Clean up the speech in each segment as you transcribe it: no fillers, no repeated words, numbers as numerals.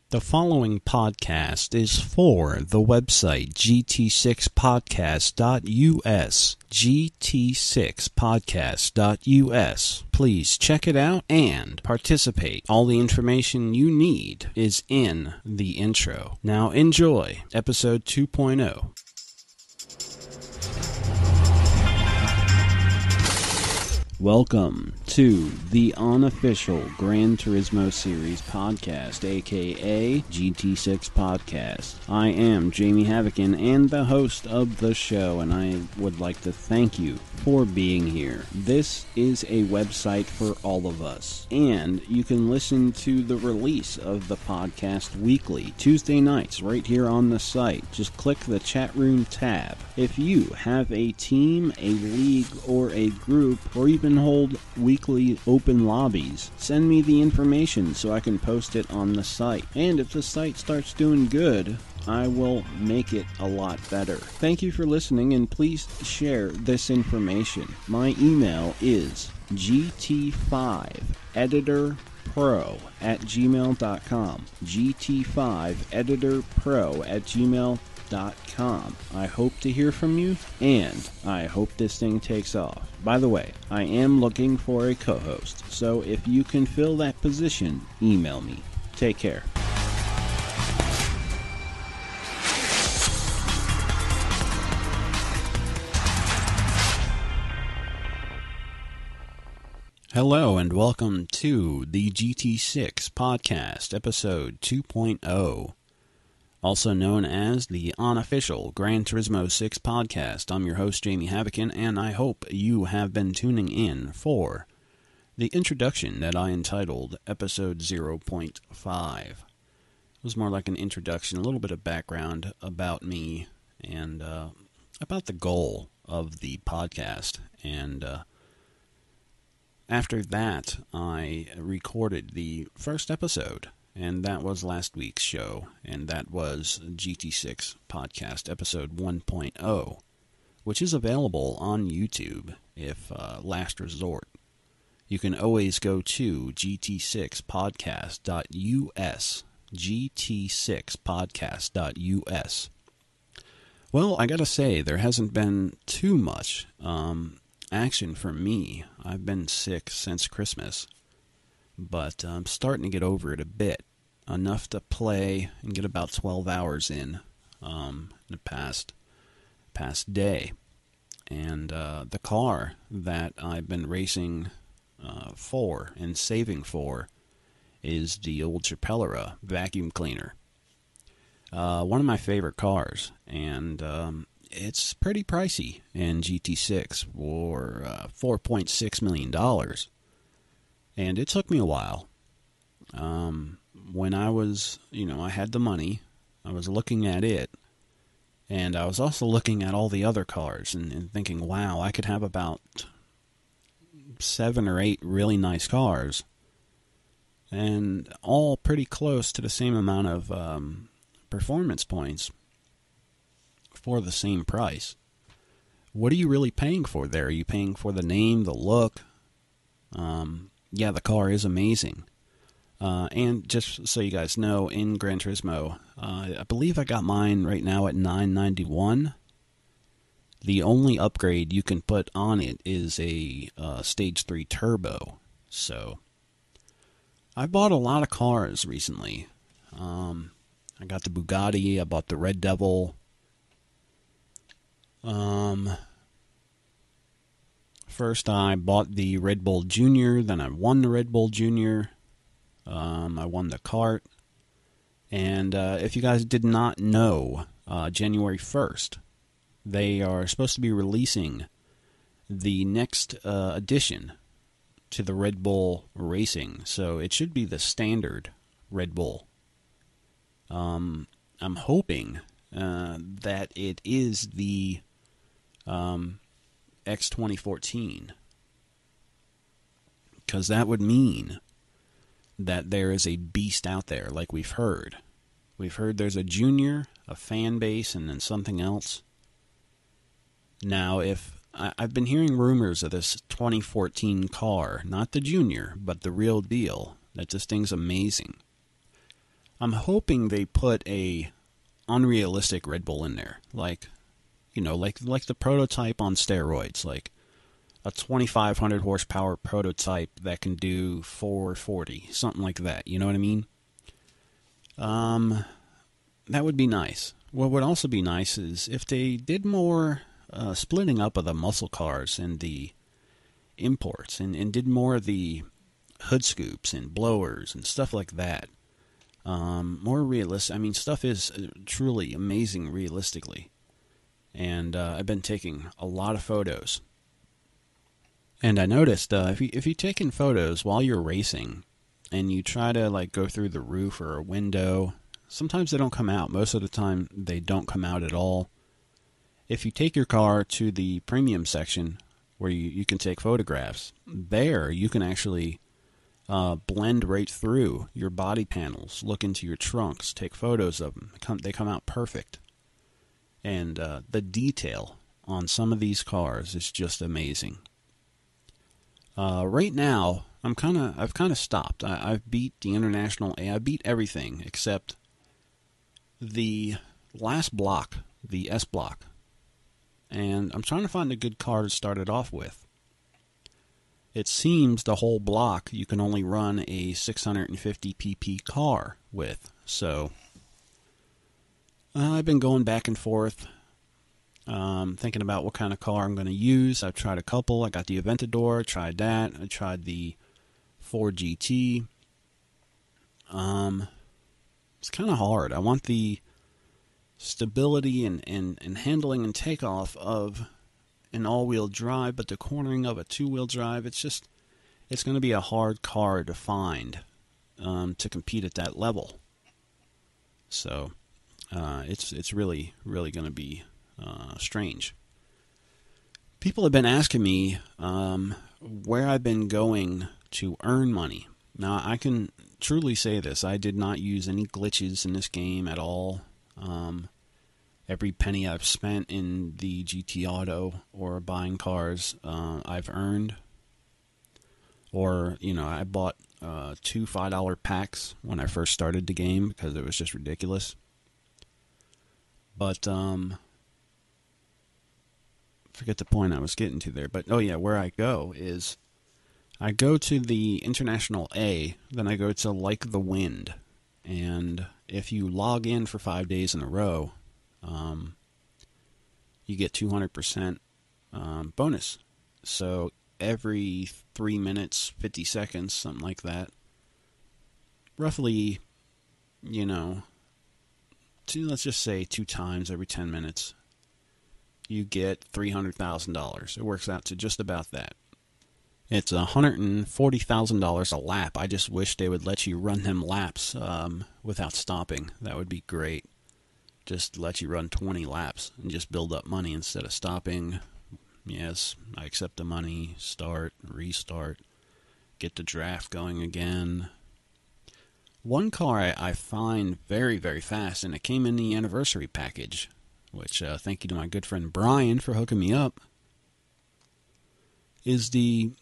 The following podcast is for the website GT6Podcast.us. GT6Podcast.us. Please check it out and participate. All the information you need is in the intro. Now enjoy episode 2.0. Welcome to the unofficial Gran Turismo Series podcast, aka GT6 Podcast. I am Jamie Havocan and the host of the show, and I would like to thank you for being here. This is a website for all of us, and you can listen to the release of the podcast weekly, Tuesday nights, right here on the site. Just click the chat room tab. If you have a team, a league, or a group, or even hold weekly open lobbies, send me the information so I can post it on the site. And if the site starts doing good, I will make it a lot better. Thank you for listening, and please share this information. My email is gt5editorpro@gmail.com. gt5editorpro@gmail.com. I hope to hear from you, and I hope this thing takes off. By the way, I am looking for a co-host, so if you can fill that position, email me. Take care. Hello and welcome to the GT6 Podcast, episode 2.0. Also known as the unofficial Gran Turismo 6 podcast. I'm your host, Jamie Havocan, and I hope you have been tuning in for the introduction that I entitled Episode 0.5. It was more like an introduction, a little bit of background about me, and about the goal of the podcast. And after that, I recorded the first episode. And that was last week's show, and that was GT6 Podcast Episode 1.0, which is available on YouTube if last resort. You can always go to GT6Podcast.us, GT6Podcast.us. Well, I gotta say, there hasn't been too much action for me. I've been sick since Christmas. But I'm starting to get over it a bit. Enough to play and get about 12 hours in the past day. And the car that I've been racing for and saving for is the old Chapellera vacuum cleaner. One of my favorite cars. And it's pretty pricey in GT6 for $4.6 million. And it took me a while. When I was, I had the money, I was looking at it, and I was also looking at all the other cars and thinking, wow, I could have about 7 or 8 really nice cars, and all pretty close to the same amount of performance points for the same price. What are you really paying for there? Are you paying for the name, the look? Yeah, the car is amazing. And just so you guys know, in Gran Turismo, I believe I got mine right now at $991. The only upgrade you can put on it is a Stage 3 Turbo. So, I bought a lot of cars recently. I got the Bugatti, I bought the Red Devil. First, I bought the Red Bull Junior, then I won the Red Bull Junior. I won the kart. And if you guys did not know, January 1st, they are supposed to be releasing the next addition to the Red Bull Racing. So it should be the standard Red Bull. I'm hoping that it is the X2014, because that would mean that there is a beast out there, like we've heard. We've heard there's a junior, a fan base, and then something else. Now, if I've been hearing rumors of this 2014 car, not the junior, but the real deal, that this thing's amazing. I'm hoping they put a unrealistic Red Bull in there, like the prototype on steroids, like a 2,500 horsepower prototype that can do 440, something like that. You know what I mean? That would be nice. What would also be nice is if they did more splitting up of the muscle cars and the imports, and did more of the hood scoops and blowers and stuff like that. More realistic. I mean, stuff is truly amazing realistically. And I've been taking a lot of photos. And I noticed if you're taking photos while you're racing and you try to like go through the roof or a window, sometimes they don't come out. Most of the time they don't come out at all. If you take your car to the premium section where you can take photographs, there you can actually blend right through your body panels, look into your trunks, take photos of them. They come out perfect. And the detail on some of these cars is just amazing. Right now, I've kind of stopped. I've beat the International A. I beat everything except the last block, the S block. And I'm trying to find a good car to start it off with. It seems the whole block you can only run a 650 pp car with. So I've been going back and forth, thinking about what kind of car I'm going to use. I've tried a couple. I got the Aventador, tried that. I tried the Ford GT. It's kind of hard. I want the stability and handling and takeoff of an all-wheel drive, but the cornering of a two-wheel drive, it's going to be a hard car to find to compete at that level. So it's really going to be strange. People have been asking me where I've been going to earn money. Now, I can truly say this. I did not use any glitches in this game at all. Every penny I've spent in the GT Auto or buying cars, I've earned. Or, I bought 2 $5 packs when I first started the game because it was just ridiculous. But, forget the point I was getting to there. But, oh yeah, where I go is I go to the International A, then I go to Like the Wind. And if you log in for 5 days in a row, you get 200% bonus. So every 3 minutes, 50 seconds, something like that, roughly, let's just say 2 times every 10 minutes, you get $300,000. It works out to just about that. It's $140,000 a lap. I just wish they would let you run them laps without stopping. That would be great. Just let you run 20 laps and just build up money instead of stopping. Yes, I accept the money, start, restart, get the draft going again. One car I find very, very fast, and it came in the anniversary package, which thank you to my good friend Brian for hooking me up, is the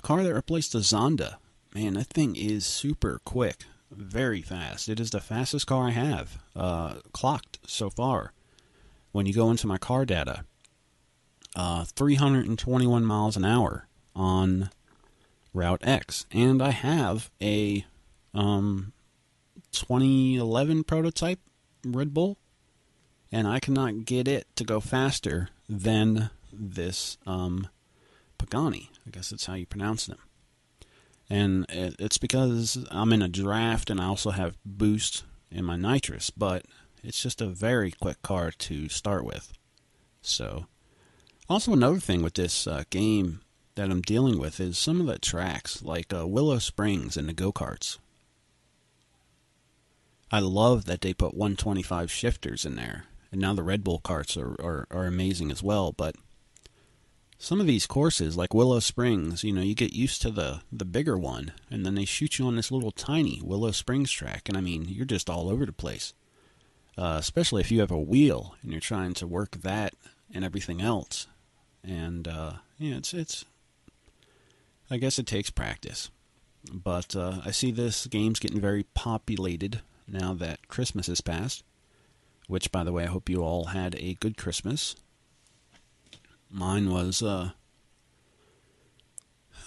car that replaced the Zonda. Man, that thing is super quick. Very fast. It is the fastest car I have clocked so far. When you go into my car data, 321 miles an hour on Route X. And I have a 2011 prototype Red Bull, and I cannot get it to go faster than this Pagani. I guess that's how you pronounce them. And it's because I'm in a draft and I also have boost in my nitrous, but it's just a very quick car to start with. So, also another thing with this game that I'm dealing with is some of the tracks, like Willow Springs and the go-karts. I love that they put 125 shifters in there, and now the Red Bull karts are amazing as well, but some of these courses, like Willow Springs, you get used to the bigger one, and then they shoot you on this little tiny Willow Springs track, and I mean, you're just all over the place. Especially if you have a wheel, and you're trying to work that and everything else. And, it's I guess it takes practice. But I see this game's getting very populated now that Christmas has passed. Which, by the way, I hope you all had a good Christmas. Mine was,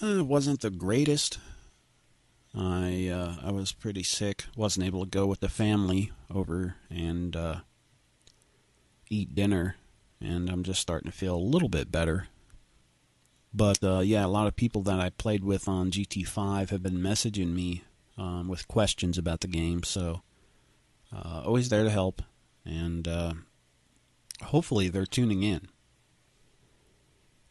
wasn't the greatest. I was pretty sick. Wasn't able to go with the family over and eat dinner. And I'm just starting to feel a little bit better. But, yeah, a lot of people that I played with on GT5 have been messaging me with questions about the game. So, always there to help. And hopefully they're tuning in.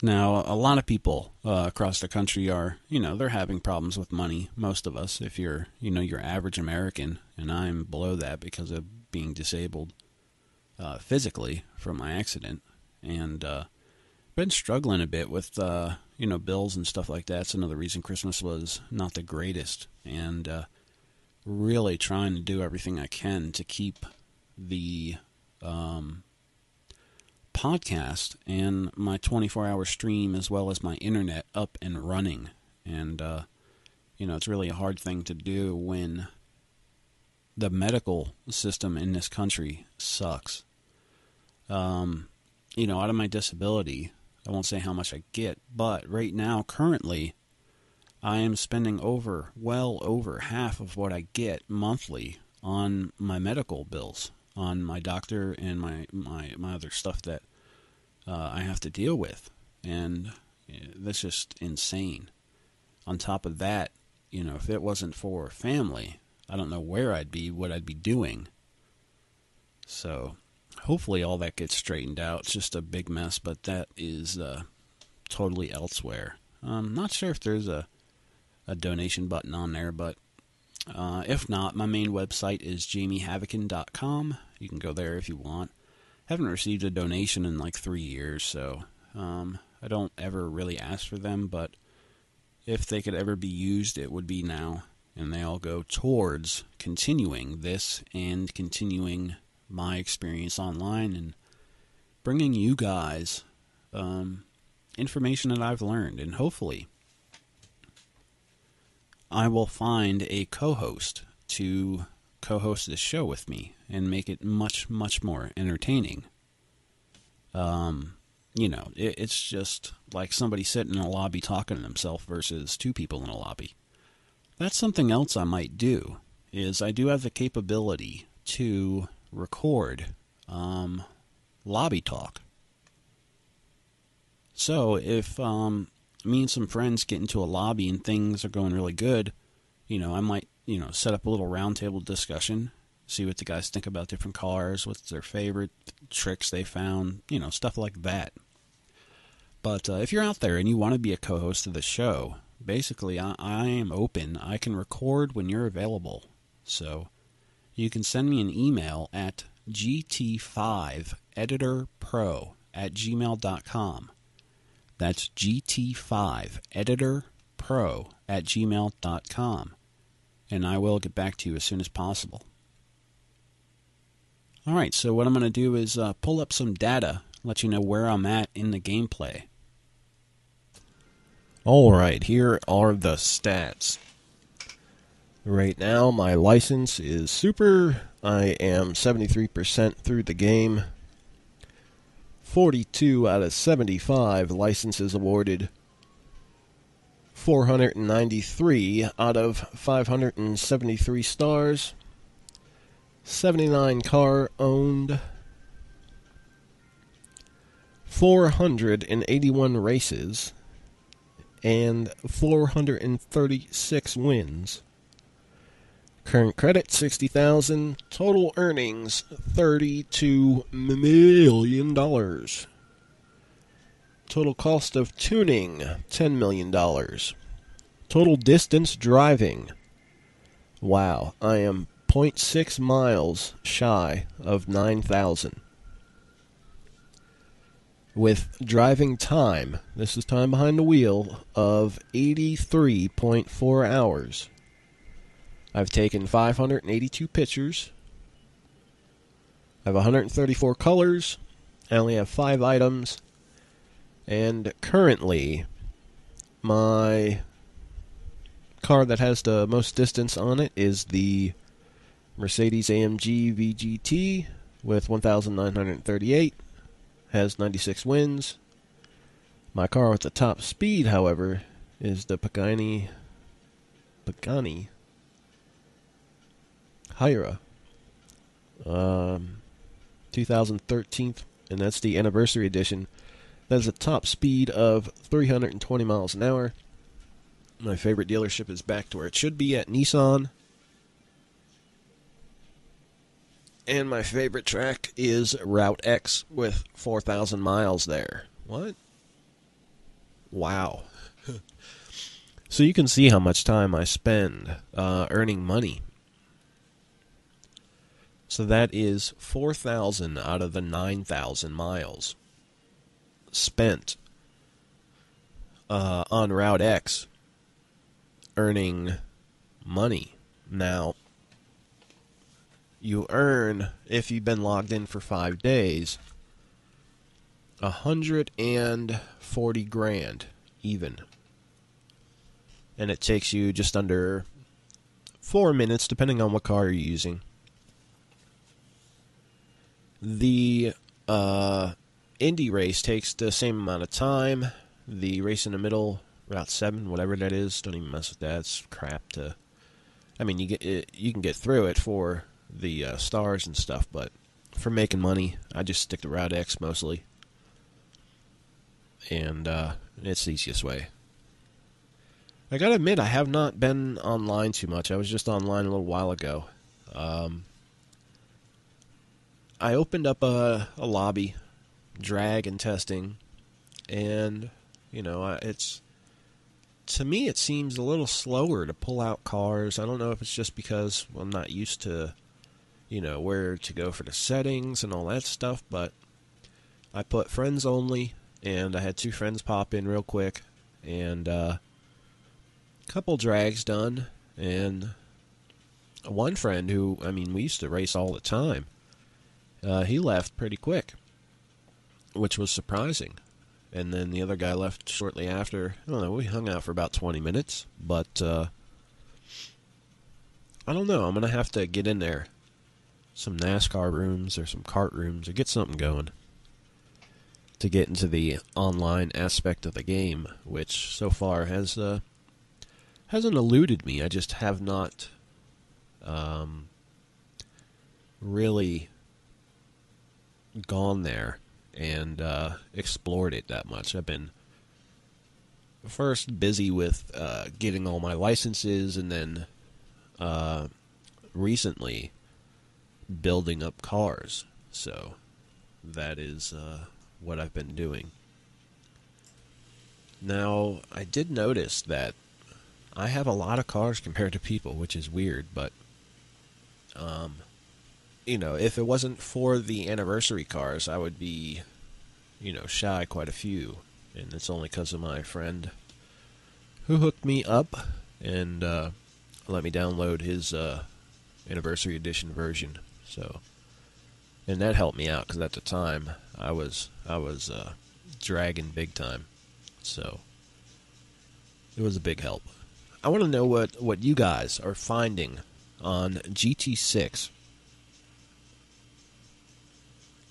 Now, a lot of people across the country are, they're having problems with money. Most of us, if you're, your average American, and I'm below that because of being disabled physically from my accident. And been struggling a bit with, bills and stuff like that. That's another reason Christmas was not the greatest. And really trying to do everything I can to keep the podcast and my 24-hour stream as well as my internet up and running. And, it's really a hard thing to do when the medical system in this country sucks. Out of my disability, I won't say how much I get, but right now, currently, I am spending well over half of what I get monthly on my medical bills, on my doctor and my other stuff that I have to deal with. And that's just insane. On top of that, if it wasn't for family, I don't know where I'd be, what I'd be doing. So hopefully all that gets straightened out. It's just a big mess, but that is totally elsewhere. I'm not sure if there's a donation button on there, but if not, my main website is jamiehavican.com. You can go there if you want. Haven't received a donation in like 3 years, so I don't ever really ask for them, but if they could ever be used, it would be now. And they all go towards continuing this and continuing my experience online and bringing you guys information that I've learned. And hopefully I will find a co-host to co-host this show with me and make it much, much more entertaining. It's just like somebody sitting in a lobby talking to themselves versus two people in a lobby. That's something else I might do, is I do have the capability to record lobby talk. So if me and some friends get into a lobby and things are going really good, I might, set up a little roundtable discussion, see what the guys think about different cars, what's their favorite tricks they found, stuff like that. But if you're out there and you want to be a co-host of the show, basically I am open. I can record when you're available. So you can send me an email at gt5editorpro@gmail.com. That's gt5editorpro@gmail.com. And I will get back to you as soon as possible. Alright, so what I'm going to do is pull up some data, let you know where I'm at in the gameplay. Alright, here are the stats. Right now, my license is super. I am 73% through the game. 42 out of 75 licenses awarded. 493 out of 573 stars. 79 car owned. 481 races. And 436 wins. Current credit, $60,000. Total earnings, $32 million. Total cost of tuning, $10 million. Total distance driving. Wow, I am 0.6 miles shy of 9,000. With driving time, this is time behind the wheel, of 83.4 hours. I've taken 582 pictures. I have 134 colors. I only have 5 items. And currently, my car that has the most distance on it is the Mercedes-AMG VGT with 1,938. Has 96 wins. My car with the top speed, however, is the Pagani Hyra, 2013, and that's the anniversary edition. That is a top speed of 320 miles an hour. My favorite dealership is back to where it should be at Nissan. And my favorite track is Route X with 4,000 miles there. What? Wow. So you can see how much time I spend earning money. So that is 4,000 out of the 9,000 miles spent on Route X earning money. Now, you earn, if you've been logged in for 5 days, 140 grand even. And it takes you just under 4 minutes, depending on what car you're using. The Indy race takes the same amount of time. The race in the middle, Route 7, whatever that is, don't even mess with that. It's crap I mean, you can get through it for the stars and stuff, but for making money, I just stick to Route X mostly. And it's the easiest way. I gotta admit, I have not been online too much. I was just online a little while ago. I opened up a lobby, drag and testing, and, you know, to me it seems a little slower to pull out cars. I don't know if it's just because I'm not used to, you know, where to go for the settings and all that stuff, but I put friends only, and I had 2 friends pop in real quick, and a couple drags done, and one friend who, I mean, we used to race all the time, he left pretty quick, which was surprising. And then the other guy left shortly after. I don't know, we hung out for about 20 minutes, but I don't know, I'm going to have to get in there. Some NASCAR rooms or some kart rooms or get something going to get into the online aspect of the game, which so far hasn't eluded me. I just have not really gone there and explored it that much. I've been first busy with getting all my licenses, and then recently building up cars. So that is what I've been doing. Now, I did notice that I have a lot of cars compared to people, which is weird, but you know, if it wasn't for the anniversary cars, I would be, you know, shy quite a few. And it's only because of my friend who hooked me up and let me download his anniversary edition version. So, and that helped me out because at the time I was dragging big time. So it was a big help. I want to know what you guys are finding on GT6.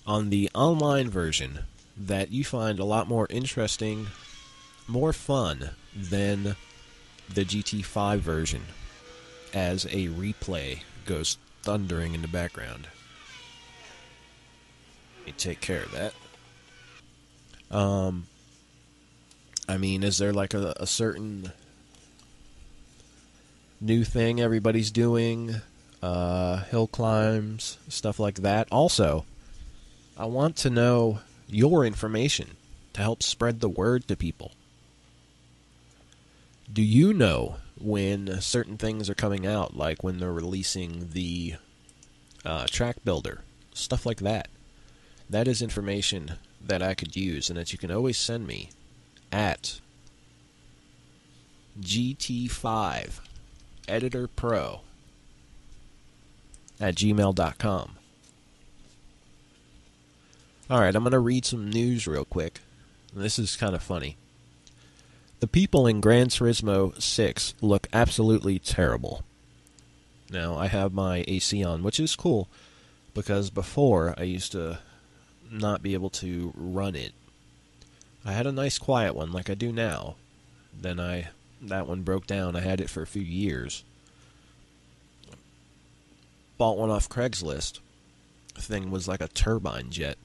On the online version, that you find a lot more interesting, more fun than the GT5 version, as a replay goes thundering in the background. Let me take care of that. I mean, is there like a certain new thing everybody's doing? Hill climbs, stuff like that. Also, I want to know your information to help spread the word to people. Do you know when certain things are coming out, like when they're releasing the track builder, stuff like that? That is information that I could use and that you can always send me at GT5 Editor Pro at gmail.com. Alright, I'm going to read some news real quick. This is kind of funny. The people in Gran Turismo 6 look absolutely terrible. Now, I have my AC on, which is cool, because before I used to not be able to run it. I had a nice quiet one like I do now. Then that one broke down. I had it for a few years. Bought one off Craigslist. The thing was like a turbine jet.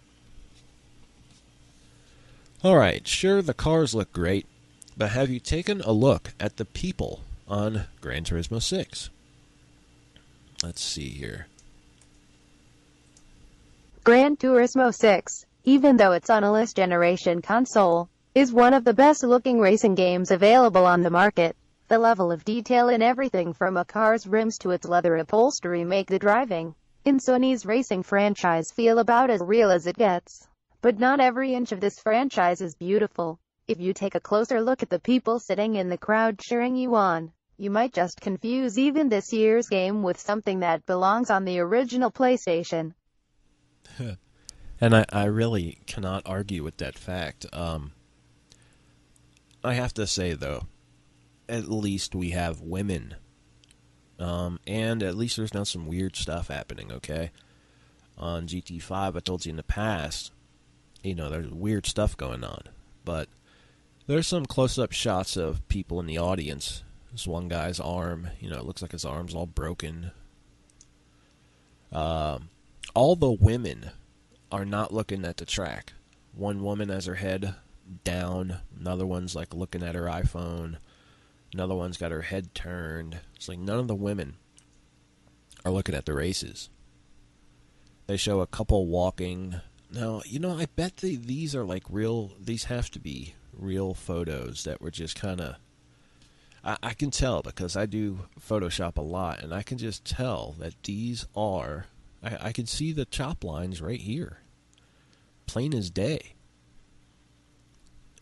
Alright, sure the cars look great, but have you taken a look at the people on Gran Turismo 6? Let's see here. Gran Turismo 6, even though it's on a last generation console, is one of the best looking racing games available on the market. The level of detail in everything from a car's rims to its leather upholstery make the driving in Sony's racing franchise feel about as real as it gets. But not every inch of this franchise is beautiful. If you take a closer look at the people sitting in the crowd cheering you on, you might just confuse even this year's game with something that belongs on the original PlayStation. And I really cannot argue with that fact. I have to say, though, at least we have women. And at least there's not some weird stuff happening, okay? On GT5, I told you in the past, there's weird stuff going on. But there's some close-up shots of people in the audience. This one guy's arm, it looks like his arm's all broken. All the women are not looking at the track. One woman has her head down. Another one's like looking at her iPhone. Another one's got her head turned. It's like none of the women are looking at the races. They show a couple walking. Now, I bet these are like real. These have to be real photos that were just kind of. I can tell because I do Photoshop a lot, and I can just tell that these are. I can see the chop lines right here, plain as day.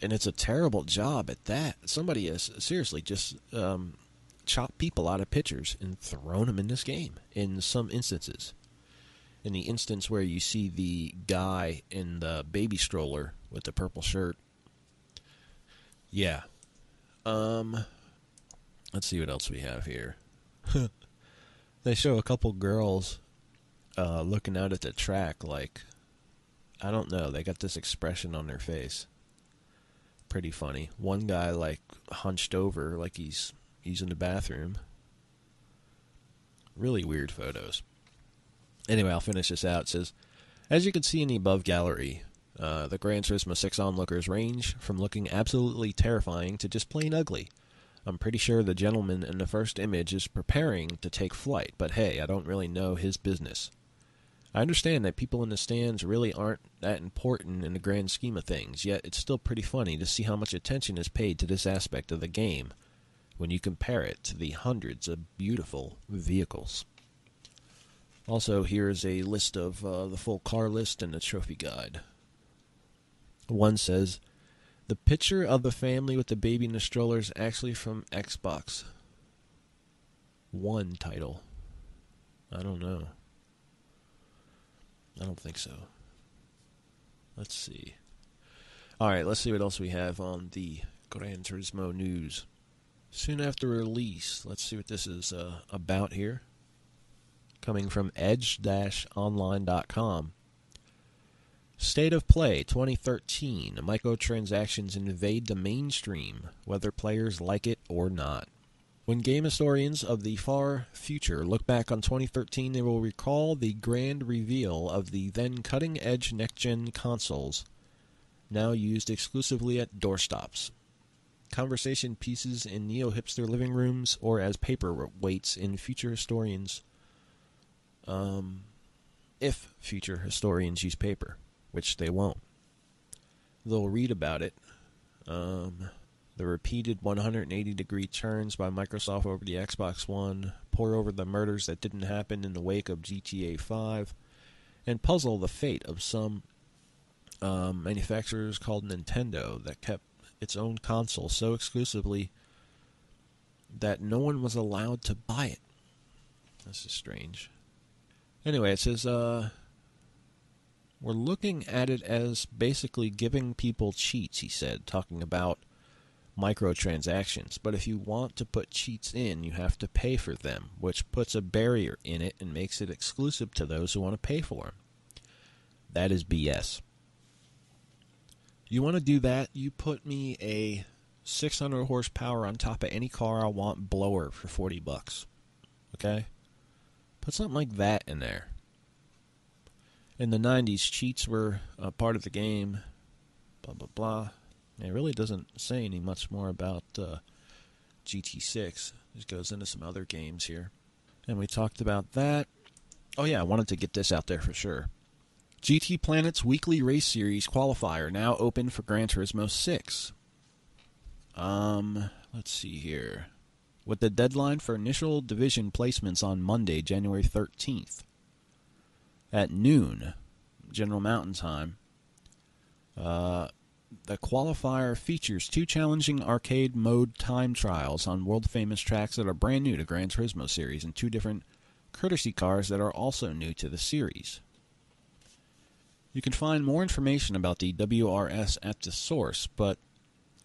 And it's a terrible job at that. Somebody has seriously just chopped people out of pictures and thrown them in this game in some instances. In the instance where you see the guy in the baby stroller with the purple shirt. Yeah. Let's see what else we have here. They show a couple girls looking out at the track like, I don't know, they got this expression on their face. Pretty funny. One guy like hunched over like he's in the bathroom. Really weird photos. Anyway, I'll finish this out. It says, as you can see in the above gallery, the Gran Turismo 6 onlookers range from looking absolutely terrifying to just plain ugly. I'm pretty sure the gentleman in the first image is preparing to take flight, but hey, I don't really know his business. I understand that people in the stands really aren't that important in the grand scheme of things, yet it's still pretty funny to see how much attention is paid to this aspect of the game when you compare it to the hundreds of beautiful vehicles. Also, here is a list of the full car list and the trophy guide. One says, the picture of the family with the baby in the stroller is actually from Xbox One title. I don't know. I don't think so. Let's see. Alright, let's see what else we have on the Gran Turismo news. Soon after release, let's see what this is about here. Coming from edge-online.com. State of Play 2013. Microtransactions invade the mainstream, whether players like it or not. When game historians of the far future look back on 2013, they will recall the grand reveal of the then cutting-edge next-gen consoles, now used exclusively at doorstops, conversation pieces in neo-hipster living rooms, or as paperweights in future historians, if future historians use paper, which they won't. They'll read about it. The repeated 180-degree turns by Microsoft over the Xbox One, pore over the murders that didn't happen in the wake of GTA 5, and puzzle the fate of some manufacturers called Nintendo that kept its own console so exclusively that no one was allowed to buy it. This is strange. Anyway, it says, we're looking at it as basically giving people cheats, he said, talking about microtransactions. But if you want to put cheats in, you have to pay for them, which puts a barrier in it and makes it exclusive to those who want to pay for them. That is BS. You want to do that, you put me a 600 horsepower on top of any car I want blower for $40. Okay? Put something like that in there. In the 90s, cheats were a part of the game, blah, blah, blah. It really doesn't say any much more about GT6. It goes into some other games here. And we talked about that. Oh yeah, I wanted to get this out there for sure. GT Planet's weekly race series qualifier now open for Gran Turismo 6. Let's see here. With the deadline for initial division placements on Monday, January 13th at noon, General Mountain Time. The qualifier features 2 challenging arcade mode time trials on world-famous tracks that are brand new to Gran Turismo series and 2 different courtesy cars that are also new to the series. You can find more information about the WRS at the source, but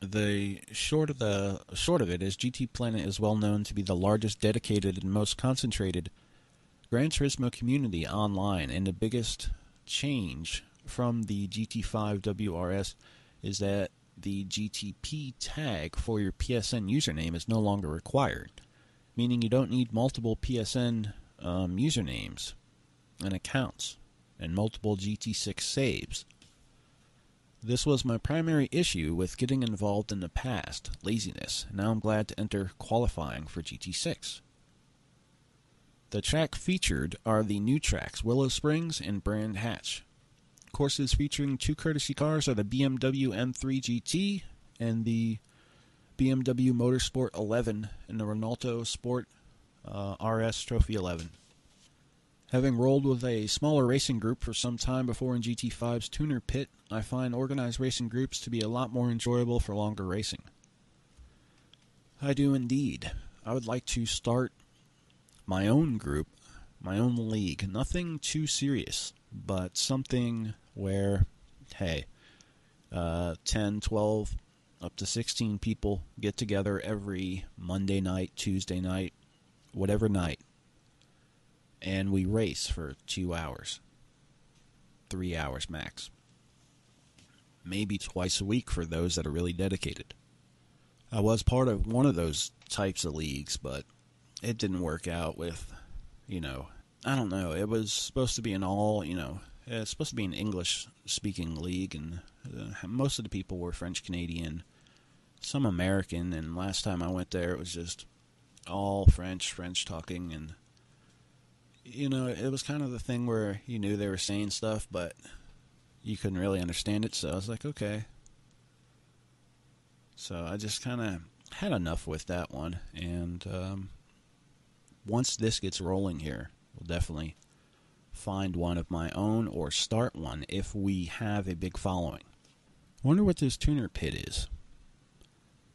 the short of it is GT Planet is well known to be the largest dedicated and most concentrated Gran Turismo community online, and the biggest change from the GT5 WRS is that the GTP tag for your PSN username is no longer required, meaning you don't need multiple PSN usernames and accounts and multiple GT6 saves. This was my primary issue with getting involved in the past, laziness. Now I'm glad to enter qualifying for GT6. The track featured are the new tracks, Willow Springs and Brand Hatch. Courses featuring 2 courtesy cars are the BMW M3 GT and the BMW Motorsport 11 and the Renault Sport RS Trophy 11. Having rolled with a smaller racing group for some time before in GT5's tuner pit, I find organized racing groups to be a lot more enjoyable for longer racing. I do indeed. I would like to start my own group, my own league. Nothing too serious, but something where, hey, 10, 12, up to 16 people get together every Monday night, Tuesday night, whatever night, and we race for 2 hours, 3 hours max. Maybe twice a week for those that are really dedicated. I was part of one of those types of leagues, but it didn't work out with, I don't know. It was supposed to be it's supposed to be an English-speaking league, and most of the people were French-Canadian, some American, and last time I went there, it was just all French talking, and, it was kind of the thing where you knew they were saying stuff, but you couldn't really understand it, so I was like, okay. So I just kind of had enough with that one, and once this gets rolling here, we'll definitely find one of my own or start one if we have a big following. I wonder what this tuner pit is.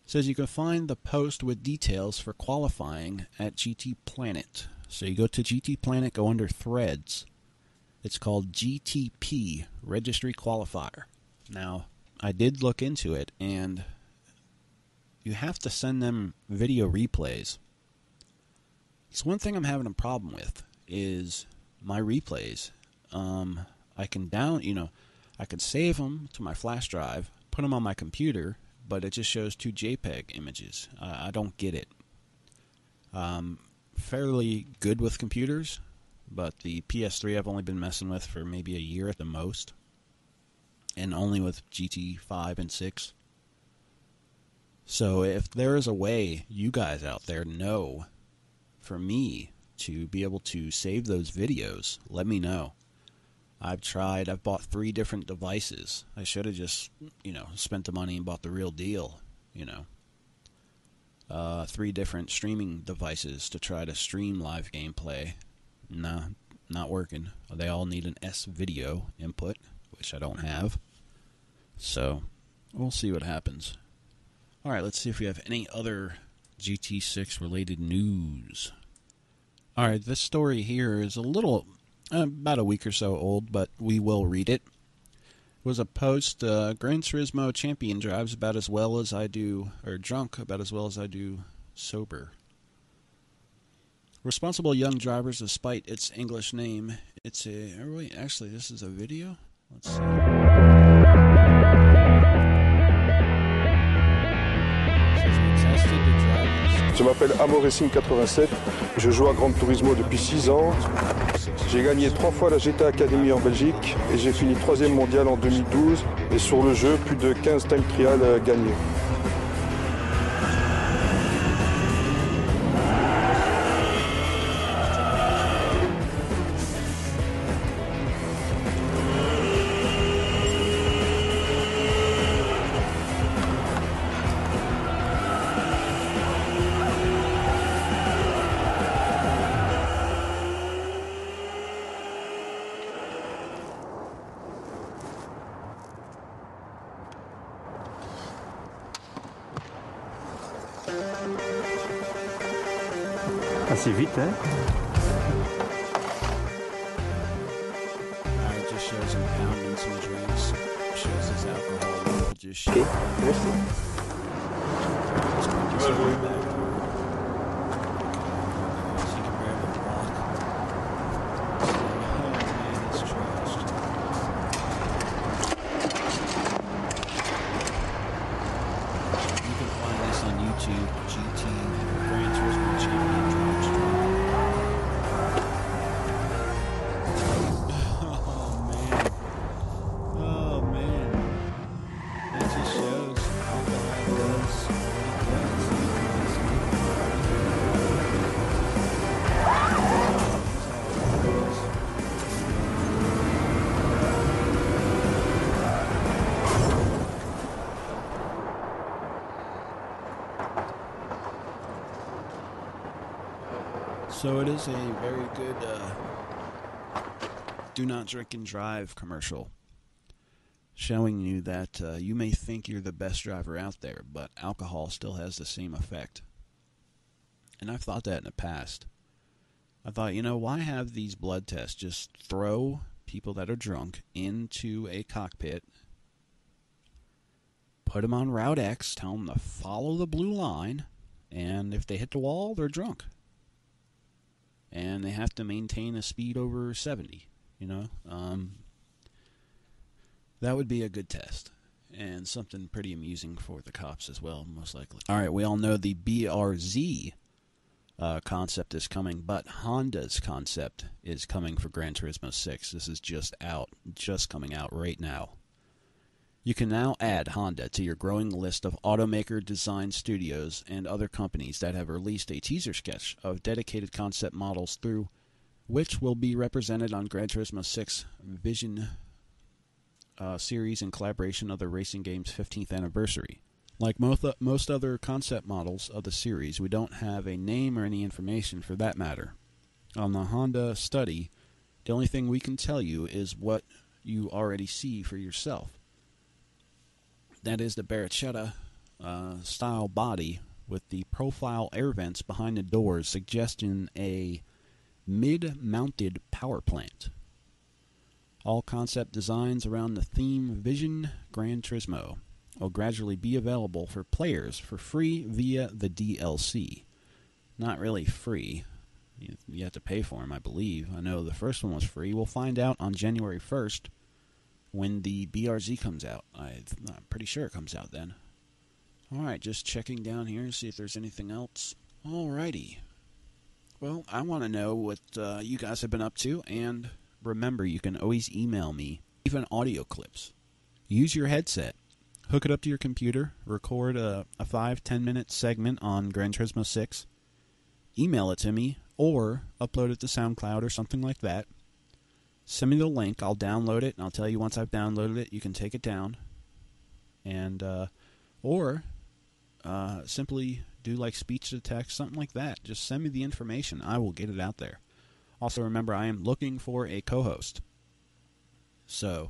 It says you can find the post with details for qualifying at GT Planet. So you go to GT Planet, go under threads. It's called GTP, Registry Qualifier. Now, I did look into it, and you have to send them video replays. It's one thing I'm having a problem with is my replays. I can I can save them to my flash drive, put them on my computer, but it just shows 2 JPEG images. I don't get it. Fairly good with computers, but the PS3 I've only been messing with for maybe a year at the most, and only with GT5 and 6. So if there is a way you guys out there know for me to be able to save those videos, let me know. I've bought 3 different devices. I should have just, spent the money and bought the real deal, 3 different streaming devices to try to stream live gameplay. Nah, not working. They all need an S-video input, which I don't have. So, we'll see what happens. Alright, let's see if we have any other GT6 related news. Alright, this story here is a little, about a week or so old, but we will read it. was a post, Gran Turismo champion drives about as well as I do, or drunk about as well as I do sober. Responsible young drivers, despite its English name. It's a... Oh, wait, actually, this is a video? Let's see. Je m'appelle Amo Racing 87, je joue à Gran Turismo depuis 6 ans. J'ai gagné 3 fois la GT Academy en Belgique et j'ai fini 3e mondial en 2012 et sur le jeu, plus de 15 time trials gagnés. Assez vite, hein? Alright, just shows him pounding some drinks. Shows his alcohol level. Just shows. Ok, merci. You can find this on YouTube, GT Gran Turismo Champion Drives Drunk. Oh man. It just shows alcohol does what So it is a very good do not drink and drive commercial, showing you that you may think you're the best driver out there, but alcohol still has the same effect. And I've thought that in the past. I thought, why have these blood tests? Just throw people that are drunk into a cockpit, put them on Route X, tell them to follow the blue line, and if they hit the wall, they're drunk. And they have to maintain a speed over 70, that would be a good test. And something pretty amusing for the cops as well, most likely. All right, we all know the BRZ concept is coming, but Honda's concept is coming for Gran Turismo 6. This is just coming out right now. You can now add Honda to your growing list of automaker design studios and other companies that have released a teaser sketch of dedicated concept models through which will be represented on Gran Turismo 6 Vision series in collaboration of the racing game's 15th anniversary. Like most other concept models of the series, we don't have a name or any information for that matter. On the Honda study, the only thing we can tell you is what you already see for yourself. That is the Barrichello style body with the profile air vents behind the doors, suggesting a mid-mounted power plant. All concept designs around the theme Vision Gran Turismo will gradually be available for players for free via the DLC. Not really free. You have to pay for them, I believe. I know the first one was free. We'll find out on January 1st. When the BRZ comes out. I'm pretty sure it comes out then. Alright, just checking down here to see if there's anything else. Alrighty. Well, I want to know what you guys have been up to, and remember, you can always email me, even audio clips. Use your headset. Hook it up to your computer, record a 5-10 minute segment on Gran Turismo 6, email it to me, or upload it to SoundCloud or something like that. Send me the link. I'll download it, and I'll tell you once I've downloaded it, you can take it down. And, or simply do like speech to text, something like that. Just send me the information. I will get it out there. Also, remember, I am looking for a co-host. So,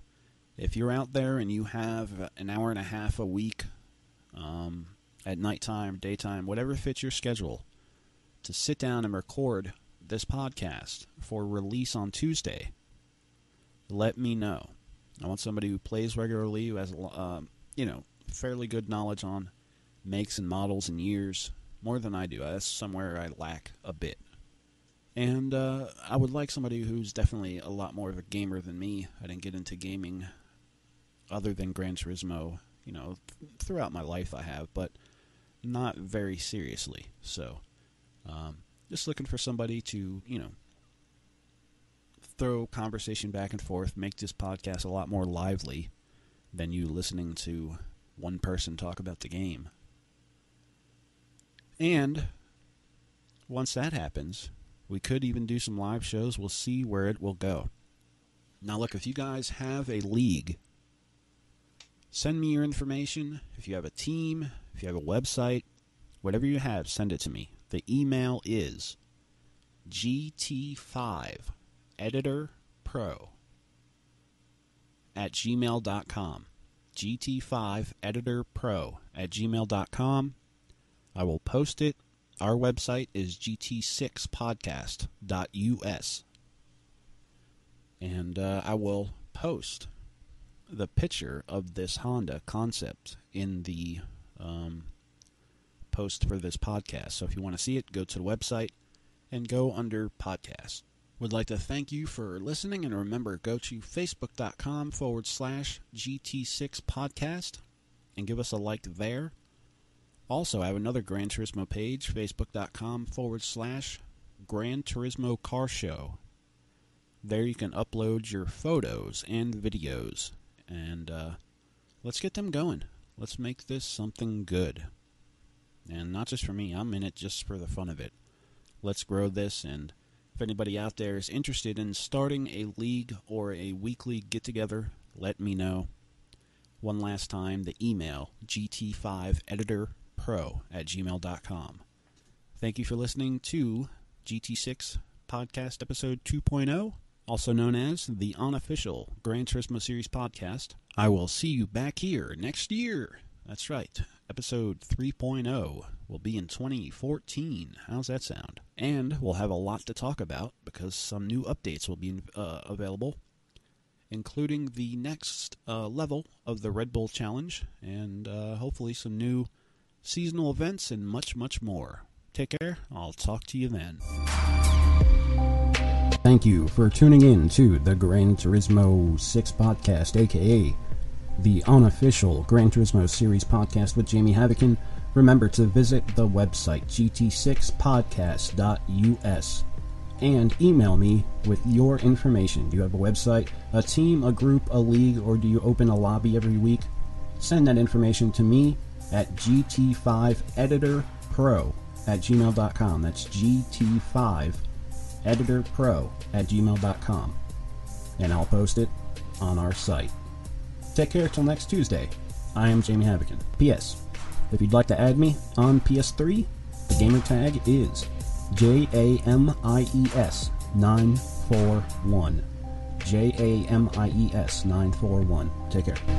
if you're out there and you have an hour and a half a week at nighttime, daytime, whatever fits your schedule, to sit down and record this podcast for release on Tuesday, let me know. I want somebody who plays regularly, who has, fairly good knowledge on makes and models and years, more than I do. That's somewhere I lack a bit. And I would like somebody who's definitely a lot more of a gamer than me. I didn't get into gaming other than Gran Turismo, throughout my life I have, but not very seriously. So, just looking for somebody to, throw conversation back and forth, make this podcast a lot more lively than you listening to one person talk about the game. And once that happens, we could even do some live shows. We'll see where it will go. Now look, if you guys have a league, send me your information. If you have a team, if you have a website, whatever you have, send it to me. The email is gt5editorpro@gmail.com. gt5editorpro@gmail.com. I will post it. Our website is gt6podcast.us. And I will post the picture of this Honda concept in the post for this podcast. So if you want to see it, go to the website and go under podcast. Would like to thank you for listening, and remember, go to facebook.com/GT6 Podcast and give us a like there. Also, I have another Gran Turismo page, facebook.com/Gran Turismo Car Show. There you can upload your photos and videos, and let's get them going. Let's make this something good. And not just for me, I'm in it just for the fun of it. Let's grow this, and if anybody out there is interested in starting a league or a weekly get-together, let me know. One last time, the email, gt5editorpro@gmail.com. Thank you for listening to GT6 Podcast Episode 2.0, also known as the unofficial Gran Turismo Series Podcast. I will see you back here next year. That's right. Episode 3.0 will be in 2014. How's that sound? And we'll have a lot to talk about because some new updates will be available, including the next level of the Red Bull Challenge, and hopefully some new seasonal events and much, much more. Take care. I'll talk to you then. Thank you for tuning in to the Gran Turismo 6 Podcast, a.k.a. the unofficial Gran Turismo Series Podcast with Jamie Havocan. Remember to visit the website, gt6podcast.us, and email me with your information. Do you have a website, a team, a group, a league, or do you open a lobby every week? Send that information to me at gt5editorpro@gmail.com. That's gt5editorpro@gmail.com. And I'll post it on our site. Take care till next Tuesday. I am Jamie Havocan. P.S. If you'd like to add me on PS3, the gamer tag is JAMIES941. JAMIES941. Take care.